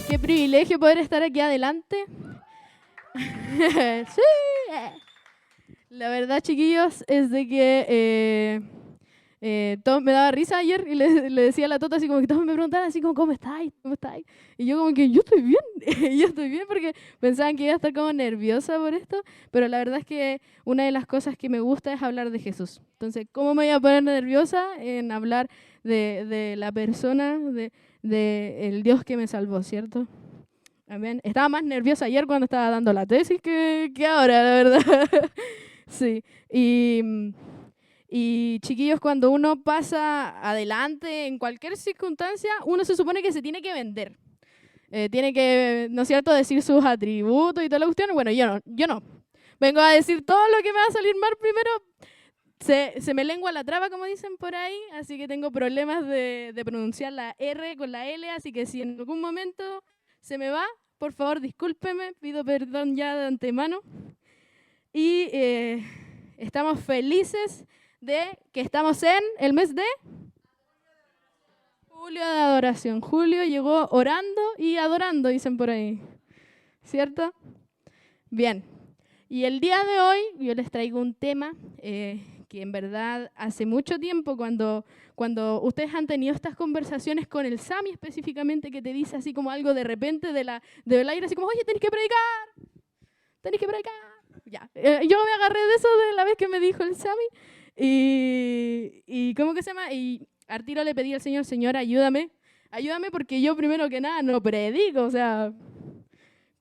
Qué privilegio poder estar aquí adelante. Sí. La verdad, chiquillos, es de que todo me daba risa ayer y le decía a la Tota así como que todos me preguntaban así como, ¿cómo estáis? ¿Cómo estáis? Y yo como que, yo estoy bien, yo estoy bien porque pensaban que iba a estar como nerviosa por esto, pero la verdad es que una de las cosas que me gusta es hablar de Jesús. Entonces, ¿cómo me voy a poner nerviosa en hablar de la persona, de el Dios que me salvó, ¿cierto? Amén. Estaba más nerviosa ayer cuando estaba dando la tesis que ahora, la verdad. Sí. Y chiquillos, cuando uno pasa adelante en cualquier circunstancia, uno se supone que se tiene que vender. Tiene que, ¿no es cierto?, decir sus atributos y toda la cuestión. Bueno, yo no. Vengo a decir todo lo que me va a salir mal primero. Se me lengua la traba, como dicen por ahí, así que tengo problemas de pronunciar la R con la L, así que si en algún momento se me va, por favor, discúlpeme, pido perdón ya de antemano. Y estamos felices de que estamos en el mes de julio de adoración. Julio llegó orando y adorando, dicen por ahí, ¿cierto? Bien, y el día de hoy yo les traigo un tema que en verdad hace mucho tiempo cuando ustedes han tenido estas conversaciones con el Sami específicamente, que te dice así como algo de repente del aire, así como, oye, tenés que predicar. Ya. Yo me agarré de eso de la vez que me dijo el Sami y ¿cómo que se llama? Y al tiro le pedí al Señor, Señor, ayúdame porque yo primero que nada no predico, o sea,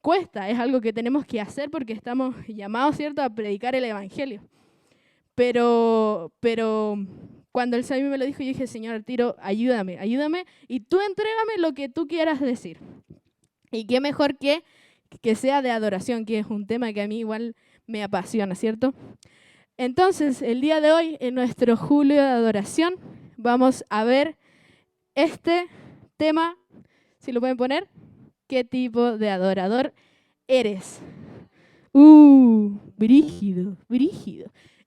cuesta, es algo que tenemos que hacer porque estamos llamados, ¿cierto?, a predicar el Evangelio. Pero cuando el Sami me lo dijo, yo dije, Señor, al tiro, ayúdame y tú entrégame lo que tú quieras decir. Y qué mejor que sea de adoración, que es un tema que a mí igual me apasiona, ¿cierto? Entonces, el día de hoy, en nuestro julio de adoración, vamos a ver este tema, si lo pueden poner, ¿qué tipo de adorador eres? Brígido.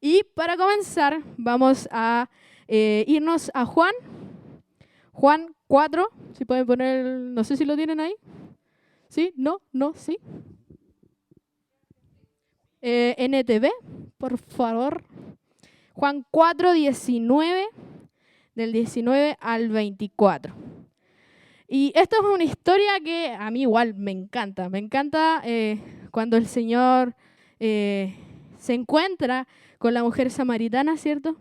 Y para comenzar, vamos a irnos a Juan 4, si pueden poner, no sé si lo tienen ahí. ¿Sí? ¿No? ¿Sí? NTV, por favor. Juan 4, 19, del 19 al 24. Y esto es una historia que a mí igual me encanta. Me encanta cuando el Señor se encuentra con la mujer samaritana, ¿cierto?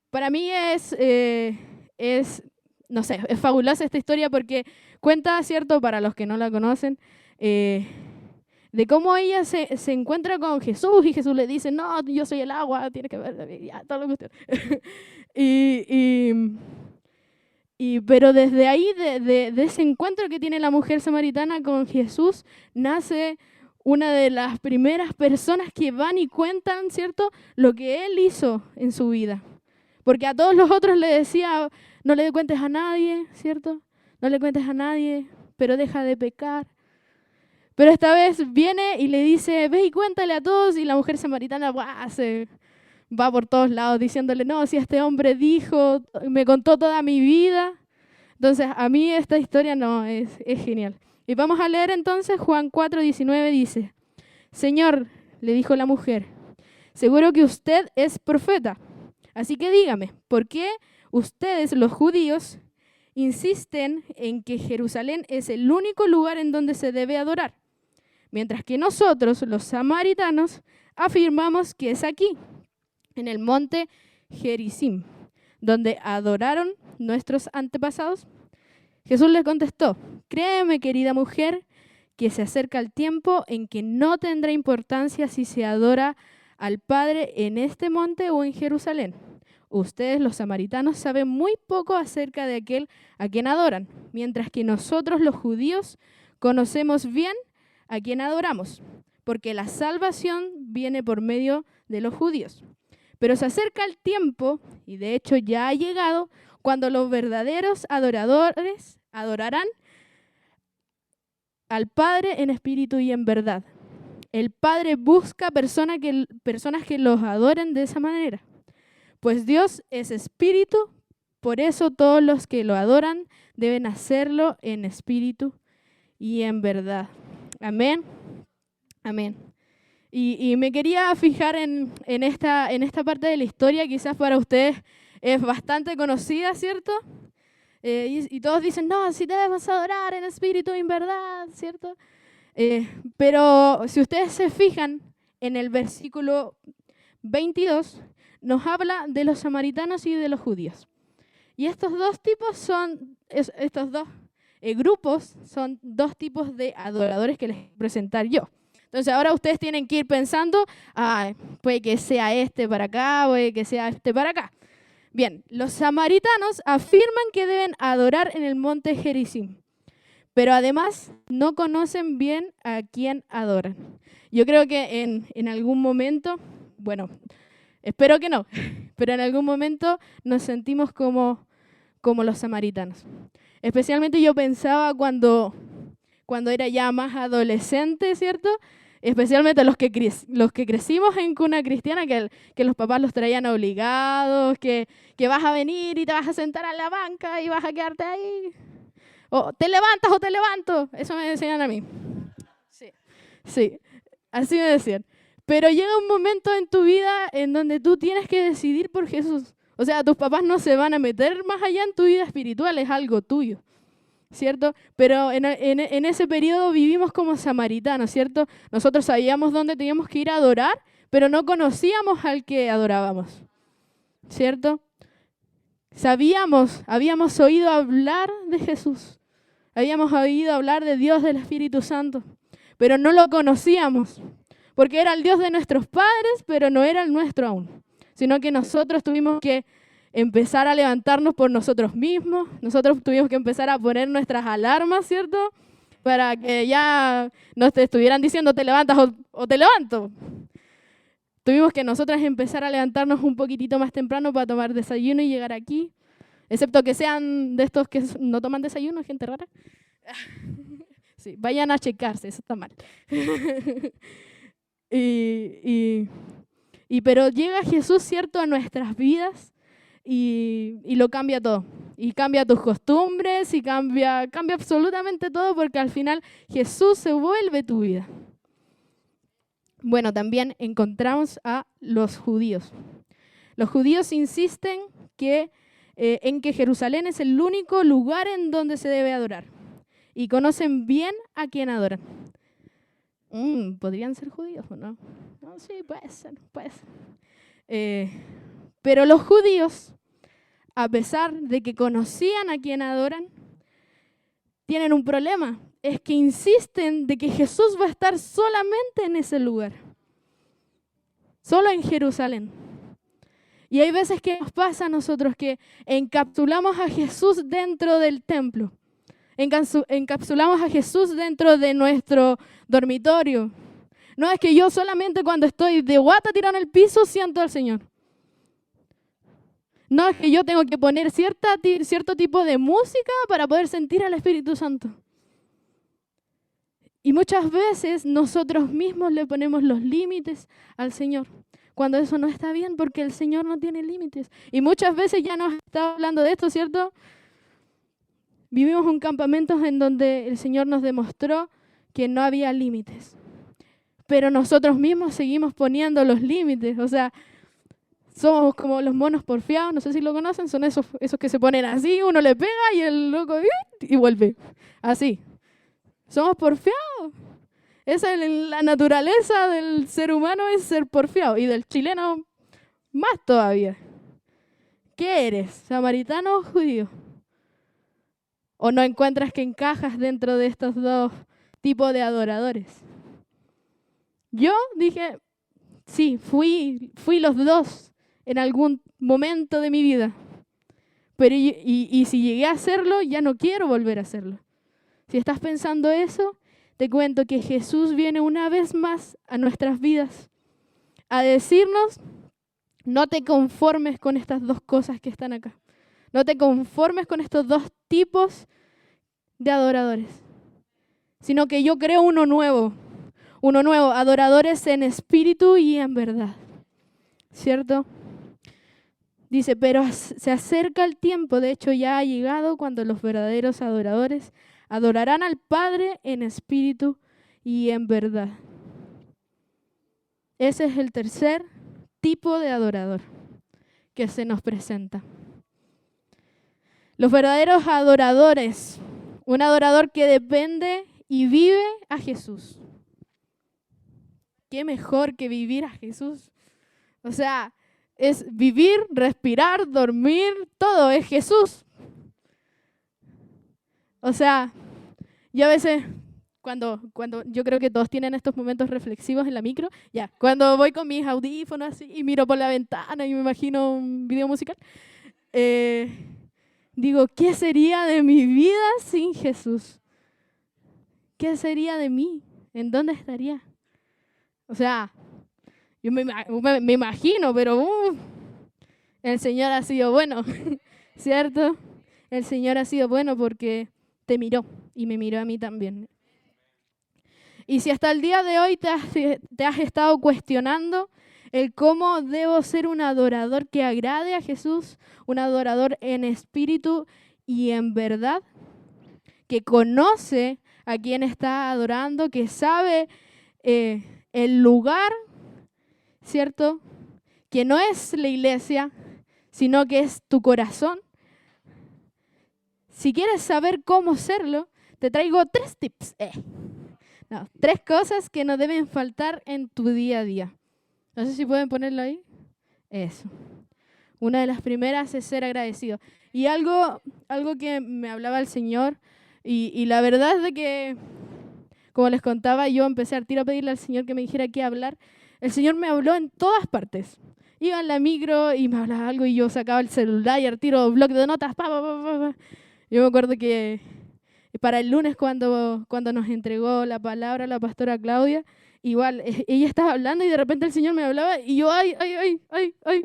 Para mí no sé, es fabulosa esta historia porque cuenta, ¿cierto?, para los que no la conocen, de cómo ella se encuentra con Jesús y Jesús le dice, no, yo soy el agua, tienes que ver, ya, todo lo que usted. Pero desde ahí, de ese encuentro que tiene la mujer samaritana con Jesús, nace una de las primeras personas que van y cuentan, ¿cierto?, lo que Él hizo en su vida. Porque a todos los otros le decía, no le cuentes a nadie, ¿cierto? No le cuentes a nadie, pero deja de pecar. Pero esta vez viene y le dice, ve y cuéntale a todos, y la mujer samaritana se va por todos lados diciéndole, no, si este hombre dijo, me contó toda mi vida. Entonces, a mí esta historia no, es genial. Y vamos a leer entonces Juan 4, 19, dice, Señor, le dijo la mujer, seguro que usted es profeta. Así que dígame, ¿por qué ustedes, los judíos, insisten en que Jerusalén es el único lugar en donde se debe adorar? Mientras que nosotros, los samaritanos, afirmamos que es aquí, en el monte Gerizim, donde adoraron nuestros antepasados. Jesús le contestó, créeme, querida mujer, que se acerca el tiempo en que no tendrá importancia si se adora al Padre en este monte o en Jerusalén. Ustedes, los samaritanos, saben muy poco acerca de aquel a quien adoran, mientras que nosotros, los judíos, conocemos bien a quien adoramos, porque la salvación viene por medio de los judíos. Pero se acerca el tiempo, y de hecho ya ha llegado, cuando los verdaderos adoradores adorarán al Padre en espíritu y en verdad. El Padre busca personas que los adoren de esa manera. Pues Dios es espíritu, por eso todos los que lo adoran deben hacerlo en espíritu y en verdad. Amén. Amén. Y me quería fijar en esta parte de la historia, quizás para ustedes es bastante conocida, ¿cierto? Y todos dicen, no, si debemos adorar en espíritu y en verdad, ¿cierto? Pero si ustedes se fijan en el versículo 22, nos habla de los samaritanos y de los judíos. Y estos dos tipos estos dos grupos son dos tipos de adoradores que les voy a presentar yo. Entonces ahora ustedes tienen que ir pensando, puede que sea este para acá, puede que sea este para acá. Bien, los samaritanos afirman que deben adorar en el monte Gerizim, pero además no conocen bien a quién adoran. Yo creo que en algún momento, bueno, espero que no, pero en algún momento nos sentimos como los samaritanos. Especialmente yo pensaba cuando era ya más adolescente, ¿cierto? Especialmente los que crecimos en cuna cristiana, que los papás los traían obligados, que vas a venir y te vas a sentar a la banca y vas a quedarte ahí. O te levantas o te levanto. Eso me decían a mí. Sí, así me decían. Pero llega un momento en tu vida en donde tú tienes que decidir por Jesús. O sea, tus papás no se van a meter más allá en tu vida espiritual, es algo tuyo, ¿cierto? Pero en ese periodo vivimos como samaritanos, ¿cierto? Nosotros sabíamos dónde teníamos que ir a adorar, pero no conocíamos al que adorábamos, ¿cierto? Habíamos oído hablar de Jesús, habíamos oído hablar de Dios, del Espíritu Santo, pero no lo conocíamos, porque era el Dios de nuestros padres, pero no era el nuestro aún, sino que nosotros tuvimos que empezar a levantarnos por nosotros mismos. Nosotros tuvimos que empezar a poner nuestras alarmas, ¿cierto? Para que ya no te estuvieran diciendo te levantas o te levanto. Tuvimos que nosotras empezar a levantarnos un poquitito más temprano para tomar desayuno y llegar aquí. Excepto que sean de estos que no toman desayuno, gente rara. Sí, vayan a checarse, eso está mal. Pero llega Jesús, ¿cierto?, a nuestras vidas. Y lo cambia todo, y cambia tus costumbres, y cambia absolutamente todo, porque al final Jesús se vuelve tu vida. Bueno, también encontramos a los judíos. Los judíos insisten en que Jerusalén es el único lugar en donde se debe adorar, y conocen bien a quién adoran. ¿Podrían ser judíos o no? No, sí, puede ser. Pero los judíos, a pesar de que conocían a quien adoran, tienen un problema. Es que insisten de que Jesús va a estar solamente en ese lugar. Solo en Jerusalén. Y hay veces que nos pasa a nosotros que encapsulamos a Jesús dentro del templo. Encapsulamos a Jesús dentro de nuestro dormitorio. No es que yo solamente cuando estoy de guata tirado en el piso siento al Señor. No, es que yo tengo que poner cierto tipo de música para poder sentir al Espíritu Santo. Y muchas veces nosotros mismos le ponemos los límites al Señor, cuando eso no está bien, porque el Señor no tiene límites. Y muchas veces ya nos está hablando de esto, ¿cierto? Vivimos en campamentos en donde el Señor nos demostró que no había límites. Pero nosotros mismos seguimos poniendo los límites, o sea, somos como los monos porfiados, no sé si lo conocen, son esos que se ponen así, uno le pega y el loco y vuelve. Así. Somos porfiados. Esa es la naturaleza del ser humano, es ser porfiado. Y del chileno más todavía. ¿Qué eres? ¿Samaritano o judío? ¿O no encuentras que encajas dentro de estos dos tipos de adoradores? Yo dije, sí, fui los dos en algún momento de mi vida. Pero y si llegué a hacerlo, ya no quiero volver a hacerlo. Si estás pensando eso, te cuento que Jesús viene una vez más a nuestras vidas a decirnos, no te conformes con estas dos cosas que están acá. No te conformes con estos dos tipos de adoradores, sino que yo creo uno nuevo, adoradores en espíritu y en verdad. ¿Cierto? Dice, pero se acerca el tiempo, de hecho ya ha llegado, cuando los verdaderos adoradores adorarán al Padre en espíritu y en verdad. Ese es el tercer tipo de adorador que se nos presenta. Los verdaderos adoradores, un adorador que depende y vive a Jesús. ¿Qué mejor que vivir a Jesús? O sea, es vivir, respirar, dormir, todo es Jesús. O sea, yo a veces, cuando yo creo que todos tienen estos momentos reflexivos en la micro, cuando voy con mis audífonos así y miro por la ventana y me imagino un video musical, digo, ¿qué sería de mi vida sin Jesús? ¿Qué sería de mí? ¿En dónde estaría? O sea, yo me imagino, pero el Señor ha sido bueno, ¿cierto? El Señor ha sido bueno porque te miró y me miró a mí también. Y si hasta el día de hoy te has estado cuestionando el cómo debo ser un adorador que agrade a Jesús, un adorador en espíritu y en verdad, que conoce a quien está adorando, que sabe el lugar, ¿cierto? Que no es la iglesia, sino que es tu corazón. Si quieres saber cómo serlo, te traigo 3 tips. 3 cosas que no deben faltar en tu día a día. No sé si pueden ponerlo ahí. Eso. Una de las primeras es ser agradecido. Y algo que me hablaba el Señor, y la verdad es de que, como les contaba, yo empecé al tiro a pedirle al Señor que me dijera qué hablar. El Señor me habló en todas partes. Iba en la micro y me hablaba algo y yo sacaba el celular y al tiro bloc de notas. Yo me acuerdo que para el lunes cuando nos entregó la palabra la pastora Claudia, igual ella estaba hablando y de repente el Señor me hablaba y yo, ay,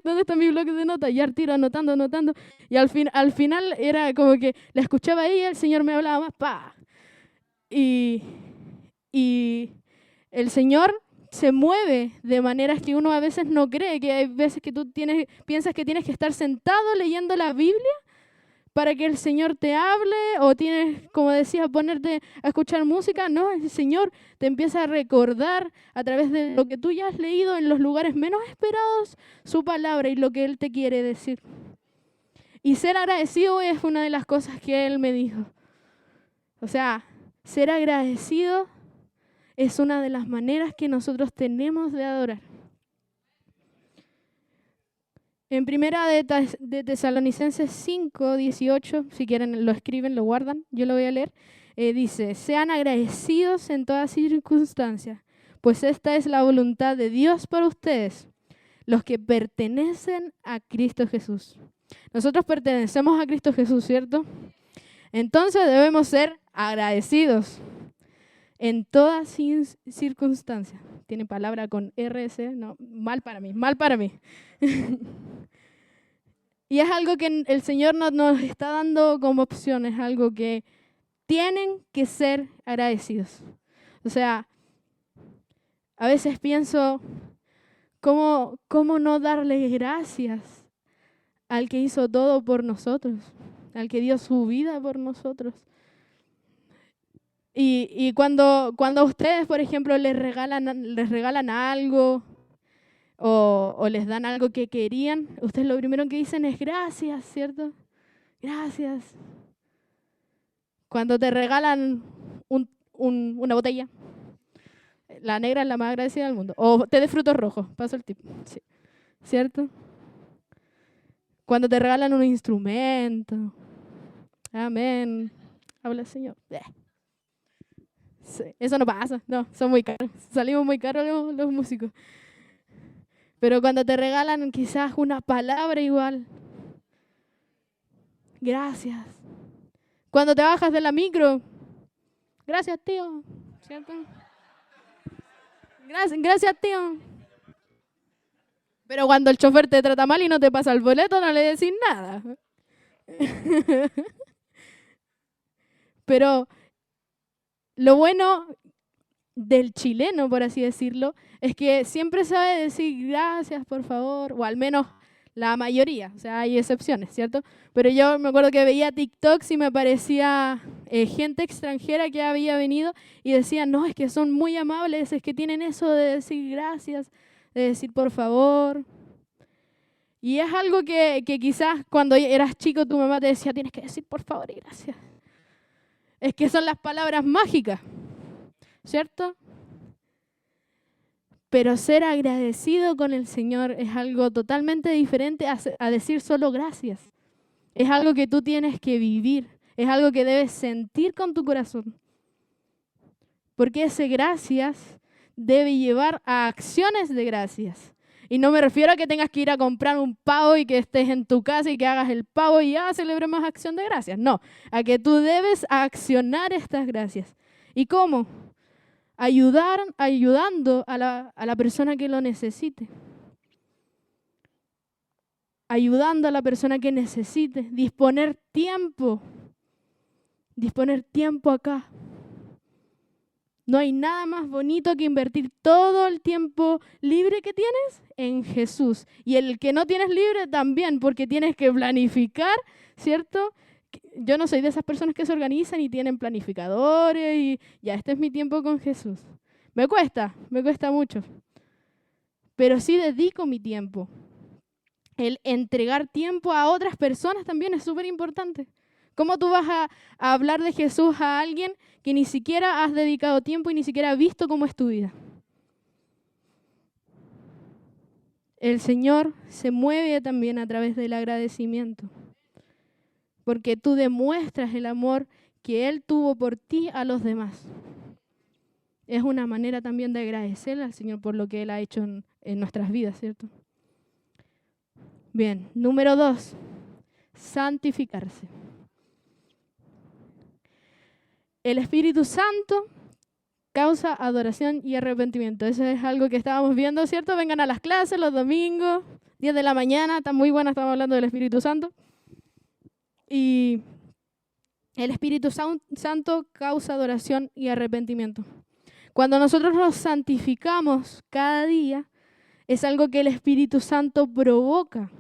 ¿dónde está mi bloque de notas? Y al tiro anotando. Y al final era como que la escuchaba ella y el Señor me hablaba más, ¡pa! Y el Señor se mueve de maneras que uno a veces no cree, que hay veces que tú piensas que tienes que estar sentado leyendo la Biblia para que el Señor te hable, o tienes, como decía, ponerte a escuchar música. No, el Señor te empieza a recordar a través de lo que tú ya has leído en los lugares menos esperados, su palabra y lo que Él te quiere decir. Y ser agradecido es una de las cosas que Él me dijo. O sea, ser agradecido es una de las maneras que nosotros tenemos de adorar. En primera de Tesalonicenses 5, 18, si quieren lo escriben, lo guardan, yo lo voy a leer, dice, sean agradecidos en todas circunstancias, pues esta es la voluntad de Dios para ustedes, los que pertenecen a Cristo Jesús. Nosotros pertenecemos a Cristo Jesús, ¿cierto? Entonces debemos ser agradecidos en todas circunstancias. Tiene palabra con RS, no, mal para mí. Y es algo que el Señor nos está dando como opción, es algo que tienen que ser agradecidos. O sea, a veces pienso, ¿cómo no darle gracias al que hizo todo por nosotros, al que dio su vida por nosotros? Y cuando a ustedes, por ejemplo, les regalan algo o les dan algo que querían, ustedes lo primero que dicen es gracias, ¿cierto? Gracias. Cuando te regalan una botella, la negra es la más agradecida del mundo. O té de frutos rojos, paso el tip. Sí. ¿Cierto? Cuando te regalan un instrumento. Amén. Habla el Señor. Sí, eso no pasa, no, son muy caros. Salimos muy caros los músicos. Pero cuando te regalan quizás una palabra igual. Gracias. Cuando te bajas de la micro. Gracias, tío. ¿Cierto? Gracias, tío. Pero cuando el chofer te trata mal y no te pasa el boleto, no le decís nada. Pero lo bueno del chileno, por así decirlo, es que siempre sabe decir gracias, por favor, o al menos La mayoría, o sea, hay excepciones, ¿cierto? Pero yo me acuerdo que veía TikToks y me parecía gente extranjera que había venido y decía, no, es que son muy amables, es que tienen eso de decir gracias, de decir por favor. Y es algo que quizás cuando eras chico tu mamá te decía, tienes que decir por favor y gracias. Es que son las palabras mágicas, ¿cierto? Pero ser agradecido con el Señor es algo totalmente diferente a decir solo gracias. Es algo que tú tienes que vivir, es algo que debes sentir con tu corazón. Porque ese gracias debe llevar a acciones de gracias. Y no me refiero a que tengas que ir a comprar un pavo y que estés en tu casa y que hagas el pavo y ya celebremos acción de gracias. No, a que tú debes accionar estas gracias. ¿Y cómo? Ayudando a la persona que lo necesite. Ayudando a la persona que necesite. Disponer tiempo acá. No hay nada más bonito que invertir todo el tiempo libre que tienes en Jesús. Y el que no tienes libre también, porque tienes que planificar, ¿cierto? Yo no soy de esas personas que se organizan y tienen planificadores y ya, este es mi tiempo con Jesús. Me cuesta mucho. Pero sí dedico mi tiempo. El entregar tiempo a otras personas también es súper importante. ¿Cómo tú vas a hablar de Jesús a alguien que ni siquiera has dedicado tiempo y ni siquiera has visto cómo es tu vida? El Señor se mueve también a través del agradecimiento, porque tú demuestras el amor que Él tuvo por ti a los demás. Es una manera también de agradecer al Señor por lo que Él ha hecho en nuestras vidas, ¿cierto? Bien, número 2, santificarse. El Espíritu Santo causa adoración y arrepentimiento. Eso es algo que estábamos viendo, ¿cierto? Vengan a las clases los domingos, 10 de la mañana, está muy buena, estamos hablando del Espíritu Santo. Y el Espíritu Santo causa adoración y arrepentimiento. Cuando nosotros nos santificamos cada día, es algo que el Espíritu Santo provoca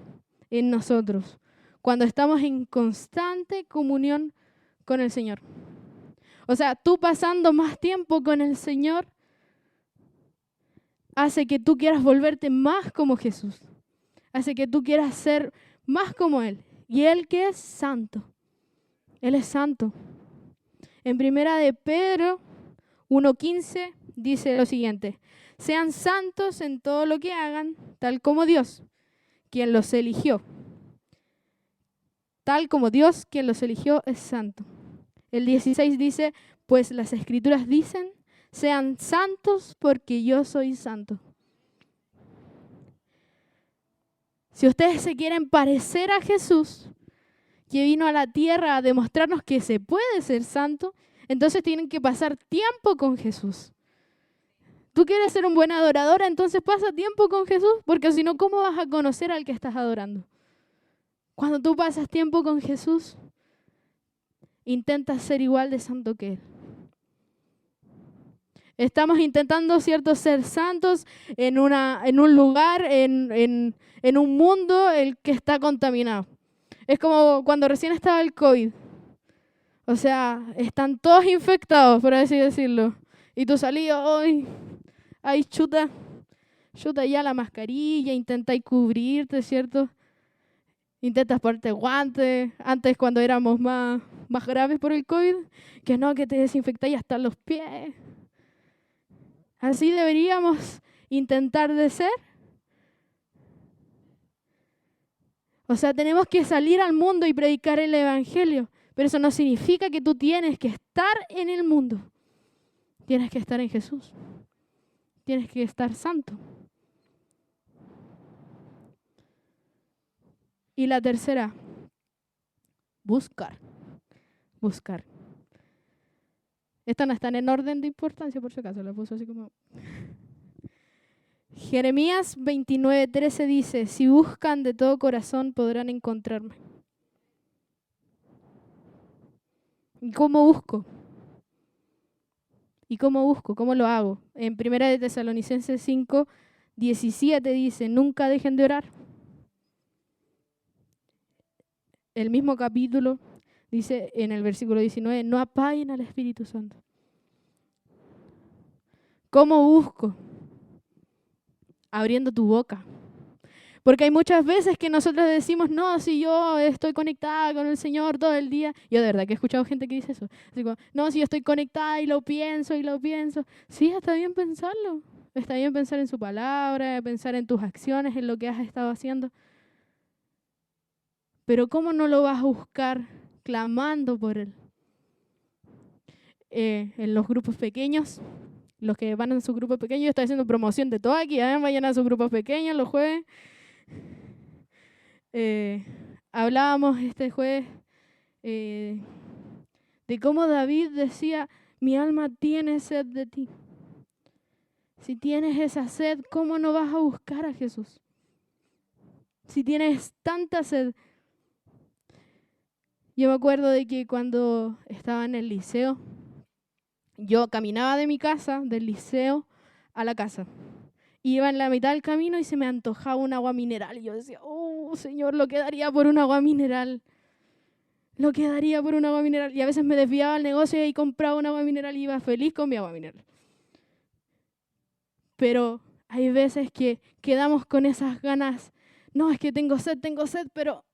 en nosotros, cuando estamos en constante comunión con el Señor. O sea, tú pasando más tiempo con el Señor hace que tú quieras volverte más como Jesús. Hace que tú quieras ser más como Él. Y Él que es santo. Él es santo. En primera de Pedro 1:15 dice lo siguiente: sean santos en todo lo que hagan, tal como Dios, quien los eligió. Tal como Dios, quien los eligió, es santo. El 16 dice, pues las Escrituras dicen, sean santos porque yo soy santo. Si ustedes se quieren parecer a Jesús, que vino a la tierra a demostrarnos que se puede ser santo, entonces tienen que pasar tiempo con Jesús. ¿Tú quieres ser un buen adorador? Entonces pasa tiempo con Jesús, porque si no, ¿cómo vas a conocer al que estás adorando? Cuando tú pasas tiempo con Jesús, intentas ser igual de santo que Él. Estamos intentando, ¿cierto?, ser santos en un lugar, en un mundo el que está contaminado. Es como cuando recién estaba el COVID. O sea, están todos infectados, por así decirlo. Y tú salías, ay, chuta ya la mascarilla, intentáis cubrirte, ¿cierto? Intentas ponerte guantes. Antes, cuando éramos más graves por el COVID, que te desinfectáis hasta los pies. Así deberíamos intentar de ser. O sea, tenemos que salir al mundo y predicar el Evangelio. Pero eso no significa que tú tienes que estar en el mundo. Tienes que estar en Jesús. Tienes que estar santo. Y la tercera, buscar. Esta no está en orden de importancia, por si acaso, la puso así como... Jeremías 29:13 dice, si buscan de todo corazón podrán encontrarme. ¿Y cómo busco? ¿Cómo lo hago? En 1 de Tesalonicenses 5:17 dice, nunca dejen de orar. el mismo capítulo dice en el versículo 19, no apaguen al Espíritu Santo. ¿Cómo busco? Abriendo tu boca. Porque hay muchas veces que nosotros decimos, no, si yo estoy conectada con el Señor todo el día. Yo de verdad que he escuchado gente que dice eso. Digo, no, si yo estoy conectada y lo pienso y lo pienso. Sí, está bien pensarlo. Está bien pensar en su palabra, pensar en tus acciones, en lo que has estado haciendo. Pero ¿cómo no lo vas a buscar clamando por Él? En los grupos pequeños, los que van a su grupo pequeño, yo estoy haciendo promoción de todo aquí, vayan a sus grupos pequeños los jueves. Hablábamos este jueves de cómo David decía, mi alma tiene sed de ti. Si tienes esa sed, ¿cómo no vas a buscar a Jesús? Si tienes tanta sed. Yo me acuerdo de que cuando estaba en el liceo, yo caminaba de mi casa, del liceo, a la casa. Iba en la mitad del camino y se me antojaba un agua mineral. Y yo decía, oh, Señor, lo que daría por un agua mineral. Lo que daría por un agua mineral. Y a veces me desviaba al negocio y compraba un agua mineral y iba feliz con mi agua mineral. Pero hay veces que quedamos con esas ganas. No, es que tengo sed, pero...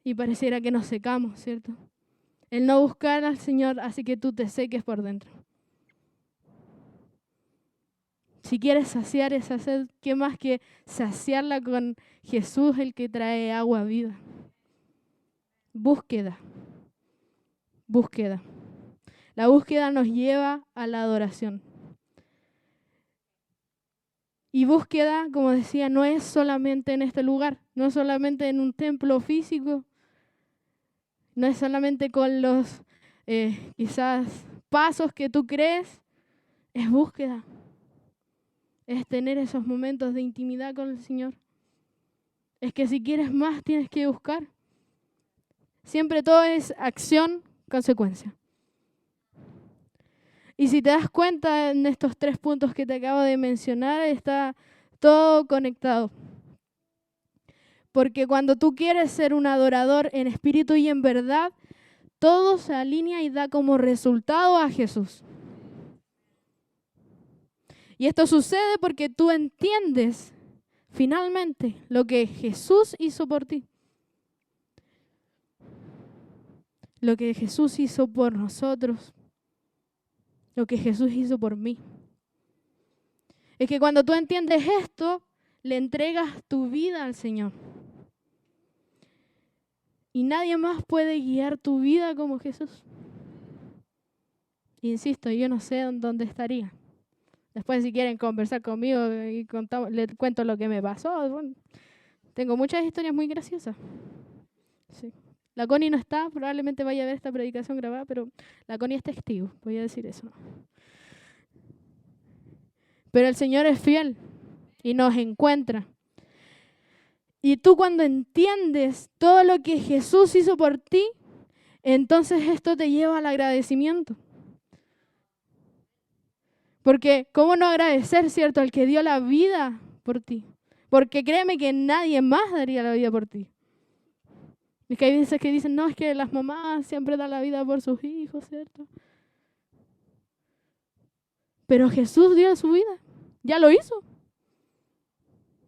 Y pareciera que nos secamos, ¿cierto? El no buscar al Señor hace que tú te seques por dentro. Si quieres saciar esa sed, ¿qué más que saciarla con Jesús, el que trae agua viva? Búsqueda. Búsqueda. La búsqueda nos lleva a la adoración. Y búsqueda, como decía, no es solamente en este lugar, no es solamente en un templo físico, no es solamente con los quizás pasos que tú crees, es búsqueda. Es tener esos momentos de intimidad con el Señor. Es que si quieres más, tienes que buscar. Siempre todo es acción, consecuencia. Y si te das cuenta en estos 3 puntos que te acabo de mencionar, está todo conectado. Porque cuando tú quieres ser un adorador en espíritu y en verdad, todo se alinea y da como resultado a Jesús. Y esto sucede porque tú entiendes finalmente lo que Jesús hizo por ti. Lo que Jesús hizo por nosotros. Lo que Jesús hizo por mí. Es que cuando tú entiendes esto, le entregas tu vida al Señor. Y nadie más puede guiar tu vida como Jesús. Insisto, yo no sé dónde estaría. Después si quieren conversar conmigo y les cuento lo que me pasó. Bueno, tengo muchas historias muy graciosas. Sí. La Connie no está, probablemente vaya a ver esta predicación grabada, pero la Connie es testigo, voy a decir eso. Pero el Señor es fiel y nos encuentra. Y tú cuando entiendes todo lo que Jesús hizo por ti, entonces esto te lleva al agradecimiento. Porque ¿cómo no agradecer, cierto, al que dio la vida por ti? Porque créeme que nadie más daría la vida por ti. Es que hay veces que dicen, no, es que las mamás siempre dan la vida por sus hijos, ¿cierto? Pero Jesús dio su vida, ya lo hizo.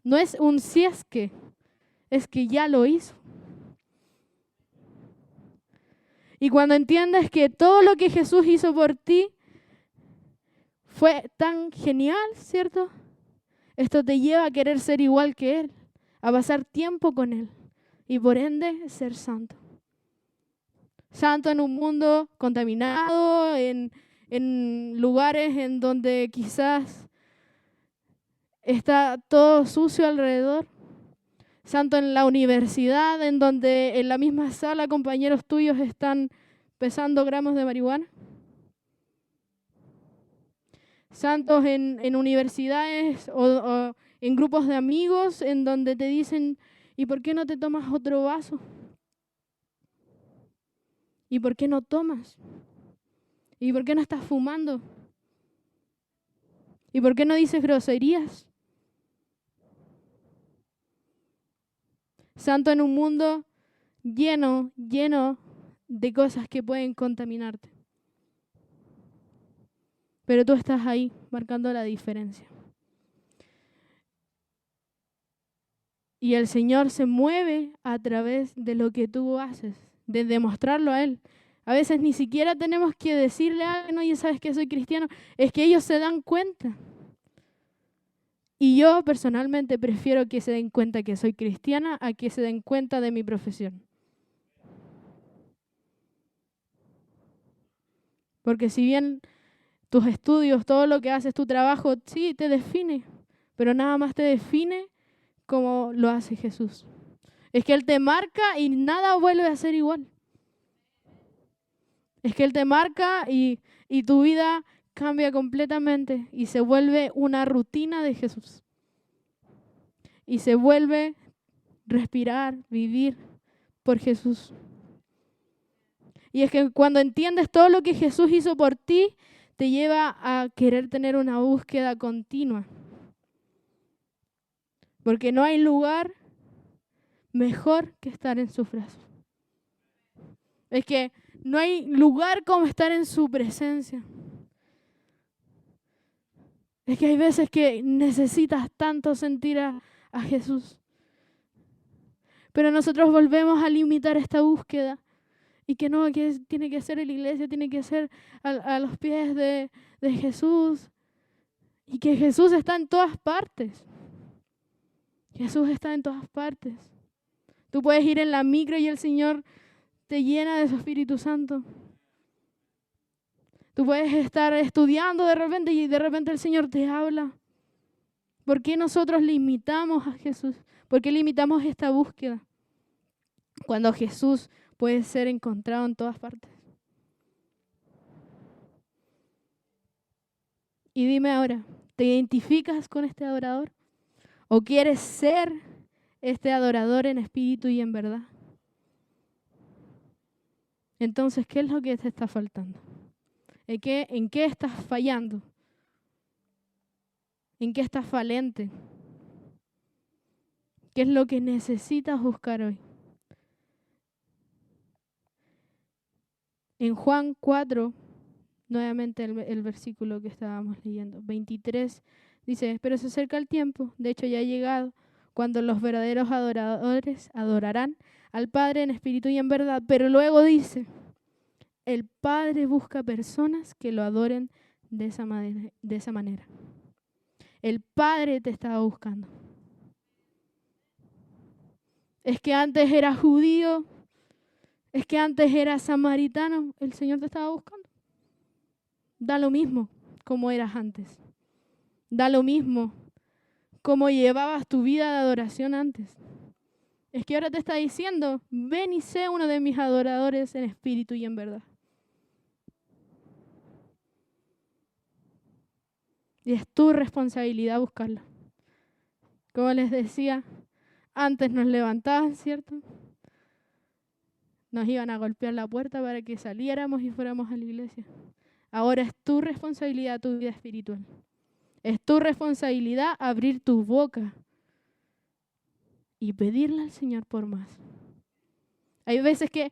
No es un si es que ya lo hizo. Y cuando entiendes que todo lo que Jesús hizo por ti fue tan genial, ¿cierto? Esto te lleva a querer ser igual que Él, a pasar tiempo con Él y por ende ser santo. Santo en un mundo contaminado, en lugares en donde quizás está todo sucio alrededor. Santo en la universidad, en donde en la misma sala compañeros tuyos están pesando gramos de marihuana. Santos en universidades o en grupos de amigos en donde te dicen, ¿y por qué no te tomas otro vaso? ¿Y por qué no tomas? ¿Y por qué no estás fumando? ¿Y por qué no dices groserías? Santo en un mundo lleno de cosas que pueden contaminarte. Pero tú estás ahí, marcando la diferencia. Y el Señor se mueve a través de lo que tú haces, de demostrarlo a Él. A veces ni siquiera tenemos que decirle a alguien, oye, ¿sabes que soy cristiano? Es que ellos se dan cuenta. Y yo personalmente prefiero que se den cuenta que soy cristiana a que se den cuenta de mi profesión. Porque si bien tus estudios, todo lo que haces, tu trabajo, sí, te define, pero nada más te define como lo hace Jesús. Es que Él te marca y nada vuelve a ser igual. Es que Él te marca y tu vida cambia completamente y se vuelve una rutina de Jesús. Y se vuelve respirar, vivir por Jesús. Y es que cuando entiendes todo lo que Jesús hizo por ti, te lleva a querer tener una búsqueda continua. Porque no hay lugar mejor que estar en sus brazos. Es que no hay lugar como estar en su presencia. Es que hay veces que necesitas tanto sentir a Jesús. Pero nosotros volvemos a limitar esta búsqueda. Y que no, que tiene que ser en la iglesia, tiene que ser a los pies de Jesús. Y que Jesús está en todas partes. Jesús está en todas partes. Tú puedes ir en la micro y el Señor te llena de su Espíritu Santo. Tú puedes estar estudiando de repente y de repente el Señor te habla. ¿Por qué nosotros limitamos a Jesús? ¿Por qué limitamos esta búsqueda? Cuando Jesús puede ser encontrado en todas partes. Y dime ahora, ¿te identificas con este adorador? ¿O quieres ser este adorador en espíritu y en verdad? Entonces, ¿qué es lo que te está faltando? ¿En qué estás fallando? ¿En qué estás falente? ¿Qué es lo que necesitas buscar hoy? En Juan 4, nuevamente el versículo que estábamos leyendo, 23, dice, pero se acerca el tiempo, de hecho ya ha llegado, cuando los verdaderos adoradores adorarán al Padre en espíritu y en verdad. Pero luego dice, el Padre busca personas que lo adoren de esa manera. El Padre te estaba buscando. Es que antes eras judío, es que antes eras samaritano, el Señor te estaba buscando. Da lo mismo como eras antes. Da lo mismo cómo llevabas tu vida de adoración antes. Es que ahora te está diciendo, ven y sé uno de mis adoradores en espíritu y en verdad. Y es tu responsabilidad buscarlo. Como les decía, antes nos levantaban, ¿cierto? Nos iban a golpear la puerta para que saliéramos y fuéramos a la iglesia. Ahora es tu responsabilidad tu vida espiritual. Es tu responsabilidad abrir tu boca y pedirle al Señor por más. Hay veces que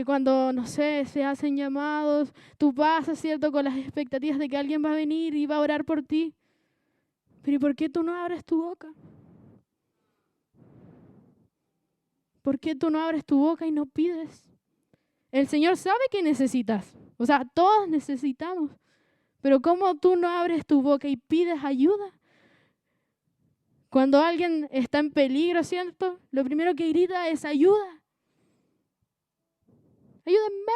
cuando, no sé, se hacen llamados, tú pasas, ¿cierto?, con las expectativas de que alguien va a venir y va a orar por ti. Pero ¿y por qué tú no abres tu boca? ¿Por qué tú no abres tu boca y no pides? El Señor sabe que necesitas. O sea, todos necesitamos. Pero ¿cómo tú no abres tu boca y pides ayuda? Cuando alguien está en peligro, ¿cierto? Lo primero que grita es ayuda. Ayúdenme,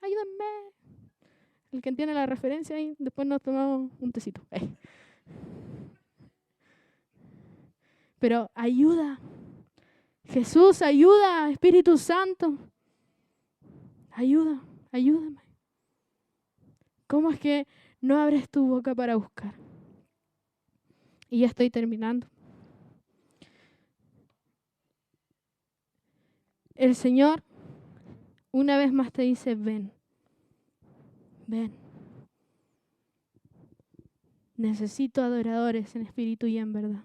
ayúdenme. El que entiende la referencia ahí, después nos tomamos un tecito. Pero ayuda. Jesús, ayuda. Espíritu Santo. Ayuda, ayúdame. ¿Cómo es que no abres tu boca para buscar? Y ya estoy terminando. El Señor una vez más te dice, ven, ven. Necesito adoradores en espíritu y en verdad.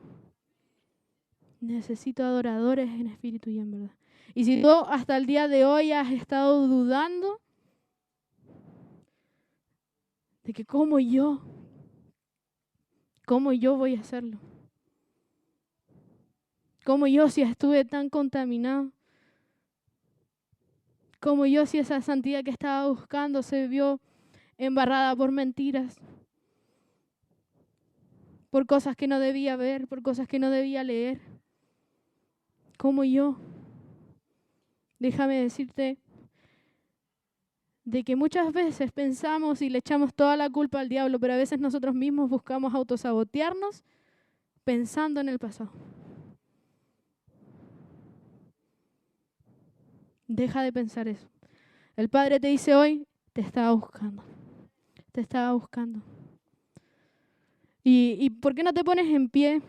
Necesito adoradores en espíritu y en verdad. Y si tú hasta el día de hoy has estado dudando de que cómo yo voy a hacerlo, cómo yo si estuve tan contaminado, cómo yo si esa santidad que estaba buscando se vio embarrada por mentiras, por cosas que no debía ver, por cosas que no debía leer, cómo yo. Déjame decirte de que muchas veces pensamos y le echamos toda la culpa al diablo, pero a veces nosotros mismos buscamos autosabotearnos pensando en el pasado. Deja de pensar eso. El Padre te dice hoy, te estaba buscando. Te estaba buscando. ¿Y por qué no te pones en pie?